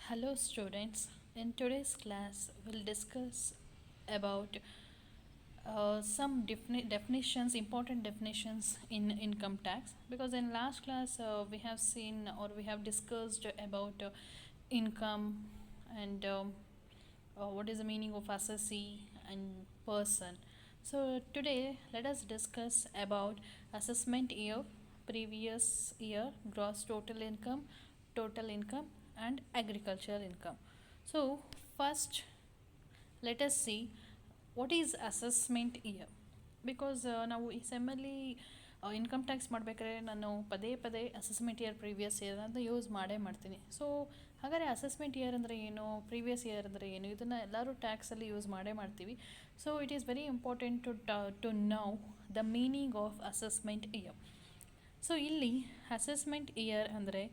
Hello students, in today's class we'll discuss about some definitions, important definitions in income tax, because in last class we have seen or we have discussed about income and what is the meaning of assessee and person. So today let us discuss about assessment year, previous year, gross total income and agricultural income. So first let us see what is assessment year, because ನಾವು ಈ ಸೆಮ್ಮಲ್ಲಿ income tax ಮಾಡಬೇಕಾದ್ರೆ ನಾನು ಪದೇ ಪದೇ assessment year previous year ಅಂತ use ಮಾಡ್ತೀನಿ. So ಹಾಗಾದರೆ ಅಸೆಸ್ಮೆಂಟ್ ಇಯರ್ ಅಂದರೆ ಏನು, ಪ್ರೀವಿಯಸ್ ಇಯರ್ ಅಂದರೆ ಏನು, ಇದನ್ನು ಎಲ್ಲರೂ ಟ್ಯಾಕ್ಸಲ್ಲಿ ಯೂಸ್ ಮಾಡ್ತೀವಿ. So it is very important to know the meaning of assessment year. So ಇಲ್ಲಿ ಅಸೆಸ್ಮೆಂಟ್ ಇಯರ್ ಅಂದರೆ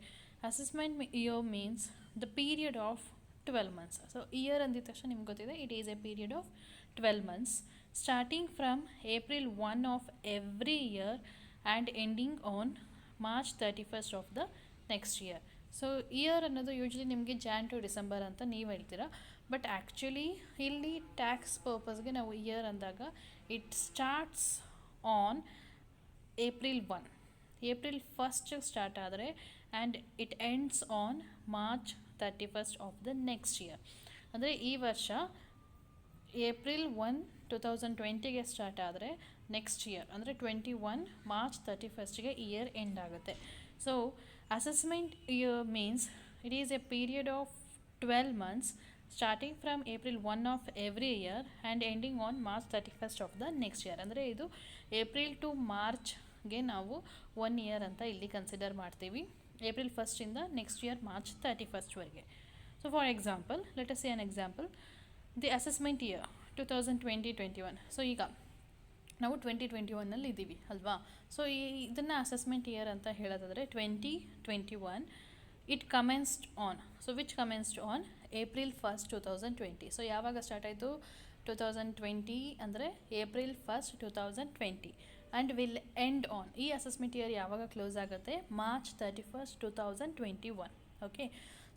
assessment year means the period of 12 months. So year ಅಂದಿದ ತಕ್ಷಣ ನಿಮ್ಗೆ ಗೊತ್ತಿದೆ, it is a period of 12 months starting from April 1 of every year and ending on March 31st of the next year. So year ಅನ್ನೋದು usually ನಿಮಗೆ Jan to December ಅಂತ ನೀವು ಹೇಳ್ತೀರಾ, but actually ಇಲ್ಲಿ ಟ್ಯಾಕ್ಸ್ ಪರ್ಪಸ್ಗೆ ನಾವು ಇಯರ್ ಅಂದಾಗ it starts on April first start ಆದರೆ and it ends on March 31st of the next year. ಅಂದರೆ ಈ ವರ್ಷ ಏಪ್ರಿಲ್ 1, 2020ಗೆ ಸ್ಟಾರ್ಟ್ ಆದರೆ ನೆಕ್ಸ್ಟ್ ಇಯರ್ ಅಂದರೆ 21 ಮಾರ್ಚ್ 31ಸ್ಟ್ಗೆ ಇಯರ್ ಎಂಡ್ ಆಗುತ್ತೆ. So assessment year means it is a period of 12 months starting from April 1 of every year and ending on March 31st of the next year. ಅಂದರೆ ಇದು April to ಮಾರ್ಚ್ಗೆ ನಾವು 1 year ಅಂತ ಇಲ್ಲಿ consider ಮಾಡ್ತೀವಿ, April ಫಸ್ಟಿಂದ next year March 31ಸ್ಟ್ವರೆಗೆ. So for example, let us say on example the assessment year 2020-21. ಸೊ ಈಗ ನಾವು 2021ನಲ್ಲಿ ಇದ್ದೀವಿ ಅಲ್ವಾ. ಸೊ ಇದನ್ನು ಅಸೆಸ್ಮೆಂಟ್ ಇಯರ್ ಅಂತ ಹೇಳೋದಾದರೆ 2021 it commenced on, so which commenced on April 1st 2020. ಸೊ ಯಾವಾಗ ಸ್ಟಾರ್ಟ್ ಆಯಿತು 2020 ಅಂದರೆ April 1st 2020 and will end on, ಈ ಅಸೆಸ್ಮೆಂಟ್ ಇಯರ್ ಯಾವಾಗ ಕ್ಲೋಸ್ ಆಗುತ್ತೆ March 31st 2021. Okay,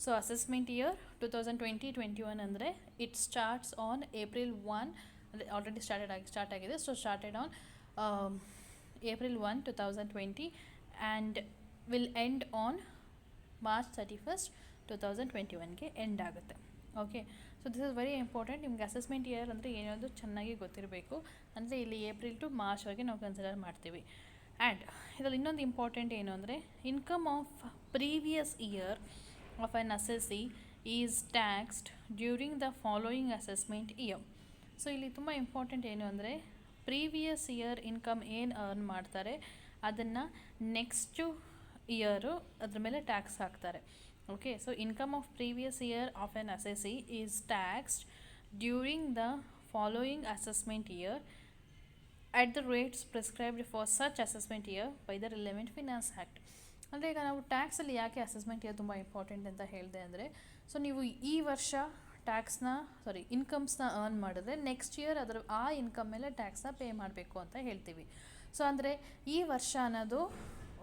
so assessment year 2020-21 ಅಂದರೆ ಇಟ್ ಸ್ಟಾರ್ಟ್ಸ್ ಆನ್ ಏಪ್ರಿಲ್ 1, ಅಂದರೆ ಆಲ್ರೆಡಿ ಸ್ಟಾರ್ಟ್ ಆಗಿದೆ. So started on April 1, 2020 and will end on March 31st 2021ಗೆ end ಆಗುತ್ತೆ. Okay, so this is very important. ನಿಮ್ಗೆ assessment year ಅಂದರೆ ಏನೋದು ಚೆನ್ನಾಗಿ ಗೊತ್ತಿರಬೇಕು. ಅಂದರೆ ಇಲ್ಲಿ ಏಪ್ರಿಲ್ ಟು ಮಾರ್ಚ್ವರೆಗೆ ನಾವು ಕನ್ಸಿಡರ್ ಮಾಡ್ತೀವಿ. ಆ್ಯಂಡ್ ಇದರಲ್ಲಿ ಇನ್ನೊಂದು ಇಂಪಾರ್ಟೆಂಟ್ ಏನು ಅಂದರೆ income of previous year of on assessee is taxed during the following assessment year. So ಇಲ್ಲಿ ತುಂಬ ಇಂಪಾರ್ಟೆಂಟ್ ಏನು ಅಂದರೆ ಪ್ರೀವಿಯಸ್ ಇಯರ್ ಇನ್ಕಮ್ ಏನು ಅರ್ನ್ ಮಾಡ್ತಾರೆ ಅದನ್ನು ನೆಕ್ಸ್ಟು ಇಯರು ಅದ್ರ ಮೇಲೆ ಟ್ಯಾಕ್ಸ್ ಹಾಕ್ತಾರೆ. Okay, so income of previous year of on assessee is taxed during the following assessment year at the rates prescribed for such assessment year by the relevant finance act. ಅಂದರೆ ಈಗ ನಾವು ಟ್ಯಾಕ್ಸಲ್ಲಿ ಯಾಕೆ assessment year ತುಂಬ important ಅಂತ ಹೇಳಿದೆ ಅಂದರೆ, so ನೀವು ಈ ವರ್ಷ ಇನ್ಕಮ್ಸ್ನ ಅರ್ನ್ ಮಾಡಿದ್ರೆ ನೆಕ್ಸ್ಟ್ ಇಯರ್ ಅದರ ಆ ಇನ್ಕಮ್ ಮೇಲೆ ಟ್ಯಾಕ್ಸ್ನ ಪೇ ಮಾಡಬೇಕು ಅಂತ ಹೇಳ್ತೀವಿ. ಸೊ ಅಂದರೆ ಈ ವರ್ಷ ಅನ್ನೋದು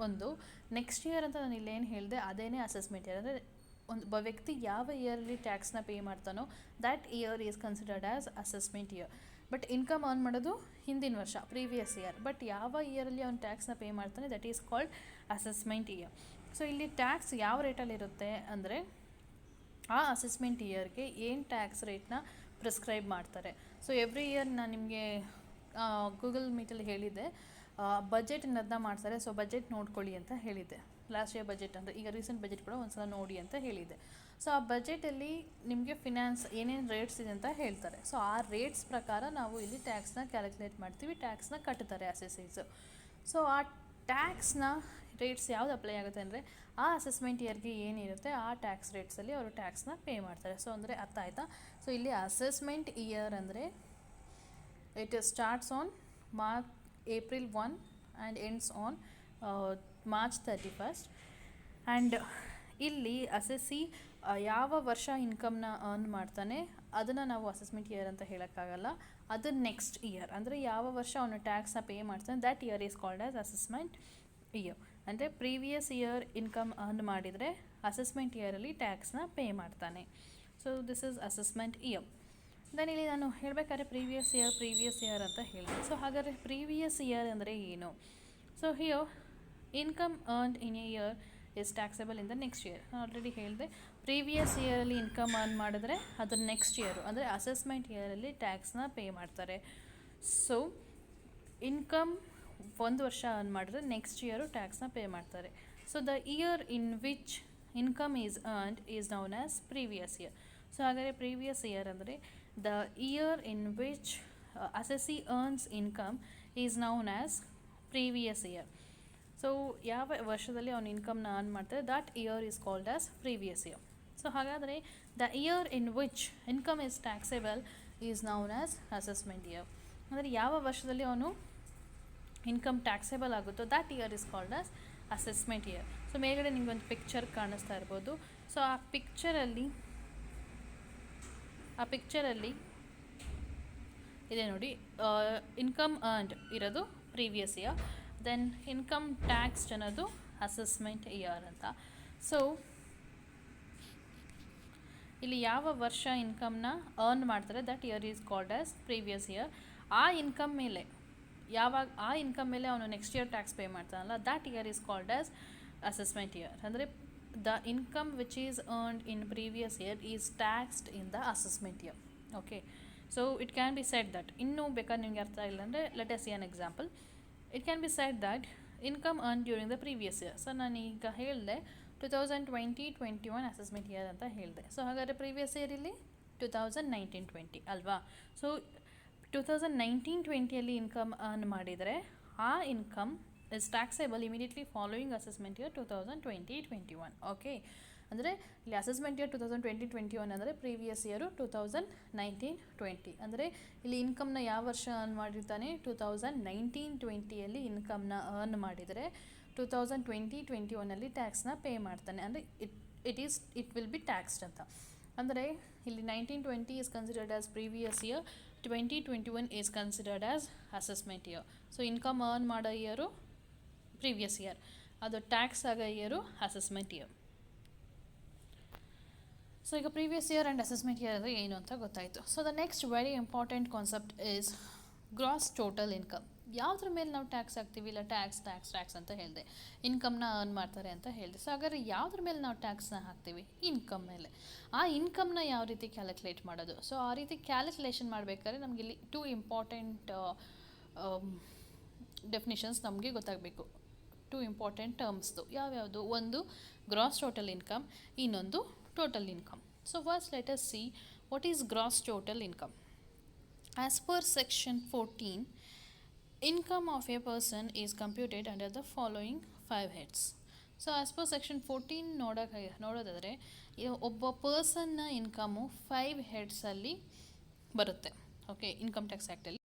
ಒಂದು, ನೆಕ್ಸ್ಟ್ ಇಯರ್ ಅಂತ ನಾನು ಇಲ್ಲೇನು ಹೇಳಿದೆ ಅದೇನೇ ಅಸೆಸ್ಮೆಂಟ್ ಇಯರ್. ಅಂದರೆ ಒಬ್ಬ ವ್ಯಕ್ತಿ ಯಾವ ಇಯರಲ್ಲಿ ಟ್ಯಾಕ್ಸ್ನ ಪೇ ಮಾಡ್ತಾನೋ that year is considered as assessment year. But income earn ಮಾಡೋದು ಹಿಂದಿನ ವರ್ಷ ಪ್ರೀವಿಯಸ್ ಇಯರ್, ಬಟ್ ಯಾವ ಇಯರಲ್ಲಿ ಅವ್ನು ಟ್ಯಾಕ್ಸ್ನ ಪೇ ಮಾಡ್ತಾನೆ that is called assessment year. So ಇಲ್ಲಿ ಟ್ಯಾಕ್ಸ್ ಯಾವ ರೇಟಲ್ಲಿರುತ್ತೆ ಅಂದರೆ ಆ ಅಸೆಸ್ಮೆಂಟ್ ಇಯರ್ಗೆ ಏನು ಟ್ಯಾಕ್ಸ್ ರೇಟ್ನ ಪ್ರಿಸ್ಕ್ರೈಬ್ ಮಾಡ್ತಾರೆ. ಸೊ ಎವ್ರಿ ಇಯರ್ ನಾನು ನಿಮಗೆ ಗೂಗಲ್ ಮೀಟಲ್ಲಿ ಹೇಳಿದ್ದೆ, ಬಜೆಟ್ ಅನ್ನೋದನ್ನ ಮಾಡ್ತಾರೆ. ಸೊ ಬಜೆಟ್ ನೋಡ್ಕೊಳ್ಳಿ ಅಂತ ಹೇಳಿದ್ದೆ, ಲಾಸ್ಟ್ ಇಯರ್ ಬಜೆಟ್ ಅಂದರೆ ಈಗ ರೀಸೆಂಟ್ ಬಜೆಟ್ ಕೂಡ ಒಂದ್ಸಲ ನೋಡಿ ಅಂತ ಹೇಳಿದ್ದೆ. ಸೊ ಆ ಬಜೆಟಲ್ಲಿ ನಿಮಗೆ ಫಿನಾನ್ಸ್ ಏನೇನು ರೇಟ್ಸ್ ಇದೆ ಅಂತ ಹೇಳ್ತಾರೆ. ಸೊ ಆ ರೇಟ್ಸ್ ಪ್ರಕಾರ ನಾವು ಇಲ್ಲಿ ಟ್ಯಾಕ್ಸ್ನ ಕ್ಯಾಲ್ಕುಲೇಟ್ ಮಾಡ್ತೀವಿ, ಟ್ಯಾಕ್ಸ್ನ ಕಟ್ತಾರೆ ಅಸೆಸೀಸು. ಸೊ ಆ ಟ್ಯಾಕ್ಸ್ನ ರೇಟ್ಸ್ ಯಾವುದು ಅಪ್ಲೈ ಆಗುತ್ತೆ ಅಂದರೆ ಆ ಅಸೆಸ್ಮೆಂಟ್ ಇಯರ್ಗೆ ಏನಿರುತ್ತೆ ಆ ಟ್ಯಾಕ್ಸ್ ರೇಟ್ಸಲ್ಲಿ ಅವರು ಟ್ಯಾಕ್ಸ್ನ ಪೇ ಮಾಡ್ತಾರೆ. ಸೊ ಅಂದರೆ ಅರ್ಥ ಆಯಿತಾ. ಸೊ ಇಲ್ಲಿ ಅಸೆಸ್ಮೆಂಟ್ ಇಯರ್ ಅಂದರೆ it starts on April 1 and ends on March 31st. And ಇಲ್ಲಿ ಅಸೆಸ್ಸಿ ಯಾವ ವರ್ಷ ಇನ್ಕಮ್ನ ಅರ್ನ್ ಮಾಡ್ತಾನೆ ಅದನ್ನು ನಾವು ಅಸೆಸ್ಮೆಂಟ್ ಇಯರ್ ಅಂತ ಹೇಳೋಕ್ಕಾಗಲ್ಲ, ಅದು ನೆಕ್ಸ್ಟ್ ಇಯರ್ ಅಂದರೆ ಯಾವ ವರ್ಷ ಅವನು ಟ್ಯಾಕ್ಸ್ನ ಪೇ ಮಾಡ್ತಾನೆ that year is called as assessment year. ಅಂದರೆ ಪ್ರೀವಿಯಸ್ ಇಯರ್ ಇನ್ಕಮ್ ಅರ್ನ್ ಮಾಡಿದರೆ ಅಸೆಸ್ಮೆಂಟ್ ಇಯರಲ್ಲಿ ಟ್ಯಾಕ್ಸ್ನ ಪೇ ಮಾಡ್ತಾನೆ. So this is assessment year. Then ಇಲ್ಲಿ ನಾನು ಹೇಳಬೇಕಾದ್ರೆ ಪ್ರೀವಿಯಸ್ ಇಯರ್ ಅಂತ ಹೇಳಿದೆ. ಸೊ ಹಾಗಾದರೆ ಪ್ರೀವಿಯಸ್ ಇಯರ್ ಅಂದರೆ ಏನು? So here income earned in a year is taxable in the next year. ನಾನು ಆಲ್ರೆಡಿ ಹೇಳಿದೆ, ಪ್ರೀವಿಯಸ್ ಇಯರಲ್ಲಿ ಇನ್ಕಮ್ ಅರ್ನ್ ಮಾಡಿದ್ರೆ ಅದ್ರ ನೆಕ್ಸ್ಟ್ ಇಯರು ಅಂದರೆ ಅಸೆಸ್ಮೆಂಟ್ ಇಯರಲ್ಲಿ ಟ್ಯಾಕ್ಸ್ನ ಪೇ ಮಾಡ್ತಾರೆ. ಸೊ ಇನ್ಕಮ್ ಒಂದು ವರ್ಷ ಅರ್ನ್ ಮಾಡಿದ್ರೆ ನೆಕ್ಸ್ಟ್ ಇಯರು ಟ್ಯಾಕ್ಸ್ನ ಪೇ ಮಾಡ್ತಾರೆ. So the year in which income is earned is known as previous year. So ಹಾಗಾದರೆ ಪ್ರೀವಿಯಸ್ ಇಯರ್ ಅಂದರೆ the year in which assessee earns income is known as previous year. So ಯಾವ ವರ್ಷದಲ್ಲಿ ಅವನು ಇನ್ಕಮ್ನ earn ಮಾಡ್ತಾರೆ that year is called as previous year. So ಹಾಗಾದರೆ the year in which income is taxable is known as assessment year. ಅಂದರೆ ಯಾವ ವರ್ಷದಲ್ಲಿ ಅವನು ಇನ್ಕಮ್ ಟ್ಯಾಕ್ಸೇಬಲ್ ಆಗುತ್ತೋ that year is called as assessment year. So ಮೇಲ್ಗಡೆ ನಿಮಗೊಂದು picture ಕಾಣಿಸ್ತಾ ಇರ್ಬೋದು. ಸೊ ಆ ಪಿಕ್ಚರಲ್ಲಿ ಇದೆ ನೋಡಿ, ಇನ್ಕಮ್ ಅರ್ನ್ಡ್ ಇರೋದು previous year, then income tax ಅನ್ನೋದು ಅಸೆಸ್ಮೆಂಟ್ ಇಯರ್ ಅಂತ. ಸೊ ಇಲ್ಲಿ ಯಾವ ವರ್ಷ ಇನ್ಕಮ್ನ ಅರ್ನ್ ಮಾಡ್ತಾರೆ that year is called as previous year. ಆ ಇನ್ಕಮ್ ಮೇಲೆ ಅವನು ನೆಕ್ಸ್ಟ್ ಇಯರ್ ಟ್ಯಾಕ್ಸ್ ಪೇ ಮಾಡ್ತಾನಲ್ಲ that year is called as assessment year. ಅಂದರೆ the income which is earned in previous year is taxed in the assessment year. Okay, so it can be said that, ಇನ್ನೂ ಬೇಕಾದ್ರೆ ನಿಮ್ಗೆ ಅರ್ಥ ಇಲ್ಲ ಅಂದರೆ let us C an example. It can be said that income earn during the previous year. So ನಾನು ಈಗ ಹೇಳಿದೆ 2020-21 assessment year ಅಂತ ಹೇಳಿದೆ. ಸೊ ಹಾಗಾದರೆ ಪ್ರೀವಿಯಸ್ ಇಯರ್ ಇಲ್ಲಿ 2019-20 ಅಲ್ವಾ? ಸೊ 2019-20 ಇನ್ಕಮ್ ಅರ್ನ್ ಮಾಡಿದರೆ ಆ income is taxable immediately following assessment year 2020-21. Okay, ಅಂದರೆ ಇಲ್ಲಿ ಅಸೆಸ್ಮೆಂಟ್ ಇಯರ್ 2020-21 ಅಂದರೆ ಪ್ರೀವಿಯಸ್ ಇಯರು 2019-20. ಅಂದರೆ ಇಲ್ಲಿ ಇನ್ಕಮ್ನ ಯಾವ ವರ್ಷ ಅರ್ನ್ ಮಾಡಿರ್ತಾನೆ 2019-20ಯಲ್ಲಿ ಇನ್ಕಮ್ನ ಅರ್ನ್ ಮಾಡಿದರೆ 2020-21 ಟ್ಯಾಕ್ಸ್ನ ಪೇ ಮಾಡ್ತಾನೆ. ಅಂದರೆ ಇಟ್ ವಿಲ್ ಬಿ ಟ್ಯಾಕ್ಸ್ಡ್ ಅಂತ. ಅಂದರೆ ಇಲ್ಲಿ 19-20 is considered as previous year, 2021 is considered as assessment year. So income earn ಮಾಡೋ ಇಯರು ಪ್ರೀವಿಯಸ್ ಇಯರ್, ಅದು ಟ್ಯಾಕ್ಸ್ ಆಗೋ ಇಯರು ಅಸೆಸ್ಮೆಂಟ್ ಇಯರ್. ಸೊ ಈಗ previous year and assessment year ಅಂದರೆ ಏನು ಅಂತ ಗೊತ್ತಾಯಿತು. So the next very important concept is gross total income. ಯಾವುದ್ರ ಮೇಲೆ ನಾವು ಟ್ಯಾಕ್ಸ್ ಹಾಕ್ತೀವಿ? ಇಲ್ಲ ಟ್ಯಾಕ್ಸ್ ಅಂತ ಹೇಳಿದೆ, ಇನ್ಕಮ್ನ ಅರ್ನ್ ಮಾಡ್ತಾರೆ ಅಂತ ಹೇಳಿದೆ. ಸೊ ಹಾಗಾದ್ರೆ ಯಾವುದ್ರ ಮೇಲೆ ನಾವು ಟ್ಯಾಕ್ಸ್ನ ಹಾಕ್ತೀವಿ? ಇನ್ಕಮ್ ಮೇಲೆ. ಆ ಇನ್ಕಮ್ನ ಯಾವ ರೀತಿ ಕ್ಯಾಲ್ಕುಲೇಟ್ ಮಾಡೋದು? ಸೊ ಆ ರೀತಿ ಕ್ಯಾಲ್ಕುಲೇಷನ್ ಮಾಡಬೇಕಾದ್ರೆ ನಮಗೆ ಇಲ್ಲಿ 2 ಇಂಪಾರ್ಟೆಂಟ್ ಡೆಫಿನಿಷನ್ಸ್ ನಮಗೆ ಗೊತ್ತಾಗಬೇಕು. 2 ಇಂಪಾರ್ಟೆಂಟ್ ಟರ್ಮ್ಸ್ದು ಯಾವ್ಯಾವುದು? ಒಂದು ಗ್ರಾಸ್ ಟೋಟಲ್ ಇನ್ಕಮ್, ಇನ್ನೊಂದು total income. So first let us see what is gross total income. As per section 14, income of a person is computed under the following 5 heads. So as per section 14 ನೋಡೋದಾದರೆ ಒಬ್ಬ ಪರ್ಸನ್ನ income 5 ಹೆಡ್ಸಲ್ಲಿ ಬರುತ್ತೆ. Okay, income tax ಆ್ಯಕ್ಟಲ್ಲಿ